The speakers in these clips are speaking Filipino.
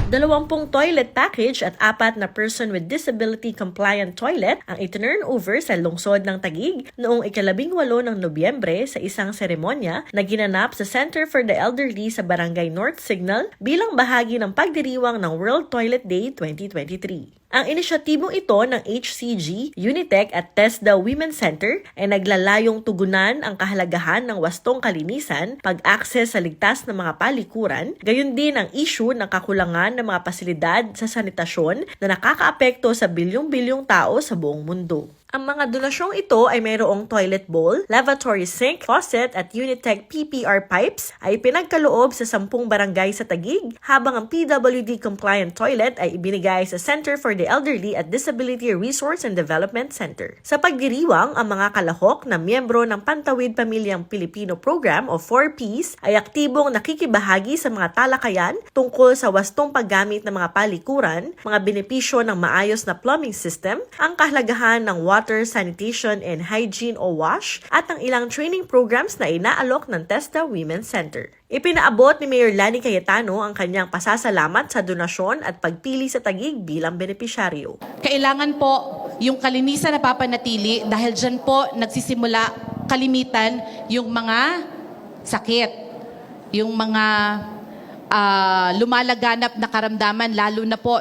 20 toilet package at 4 na person with disability compliant toilet ang itinurn over sa lungsod ng Taguig noong 18 ng Nobyembre sa isang seremonya na ginanap sa Center for the Elderly sa Barangay North Signal bilang bahagi ng pagdiriwang ng World Toilet Day 2023. Ang inisyatibong ito ng HCG, Unitec at TESDA Women's Center ay naglalayong tugunan ang kahalagahan ng wastong kalinisan, pag-access sa ligtas na mga palikuran, gayon din ang issue ng kakulangan ng mga pasilidad sa sanitasyon na nakakaapekto sa bilyong-bilyong tao sa buong mundo. Ang mga donasyong ito ay mayroong toilet bowl, lavatory sink, faucet at Unitec PPR pipes ay pinagkaloob sa 10 barangay sa Taguig, habang ang PWD-compliant toilet ay ibinigay sa Center for the Elderly at Disability Resource and Development Center. Sa pagdiriwang, ang mga kalahok na miyembro ng Pantawid Pamilyang Pilipino Program o 4Ps ay aktibong nakikibahagi sa mga talakayan tungkol sa wastong paggamit ng mga palikuran, mga benepisyo ng maayos na plumbing system, ang kahalagahan ng water, sanitation, and hygiene o WASH, at ang ilang training programs na inaalok ng TESDA Women's Center. Ipinaabot ni Mayor Lani Cayetano ang kanyang pasasalamat sa donasyon at pagpili sa Taguig bilang benepisyaryo. Kailangan po yung kalinisan na papanatili dahil dyan po nagsisimula kalimitan yung mga sakit, yung mga lumalaganap na karamdaman, lalo na po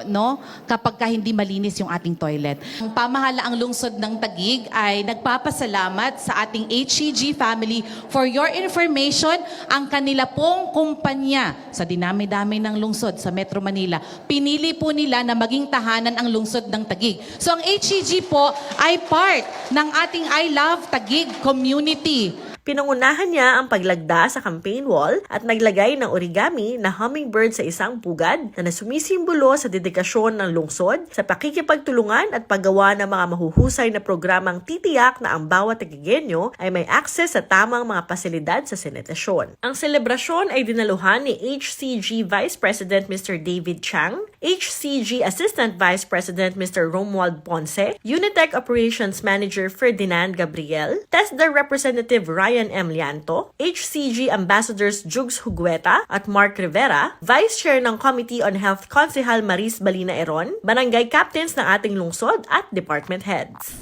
kapag hindi malinis yung ating toilet. Ang pamahalaang lungsod ng Taguig ay nagpapasalamat sa ating HCG family. For your information, ang kanila pong kumpanya sa dinami-dami ng lungsod sa Metro Manila, pinili po nila na maging tahanan ang lungsod ng Taguig. So ang HCG po ay part ng ating I Love Taguig community. Pinangunahan niya ang paglagda sa campaign wall at naglagay ng origami na hummingbird sa isang pugad na sumisimbolo sa dedikasyon ng lungsod sa pakikipagtulungan at paggawa ng mga mahuhusay na programang titiyak na ang bawat Taguigenyo ay may access sa tamang mga pasilidad sa sanitasyon. Ang selebrasyon ay dinaluhan ni HCG Vice President Mr. David Chang, HCG Assistant Vice President Mr. Romuald Ponce, Unitec Operations Manager Ferdinand Gabriel, TESDA Representative Ryan M. Lianto, HCG Ambassadors Jugs Hugueta at Mark Rivera, Vice Chair ng Committee on Health Consehal Maris Balina Eron, Barangay Captains ng ating lungsod at Department Heads.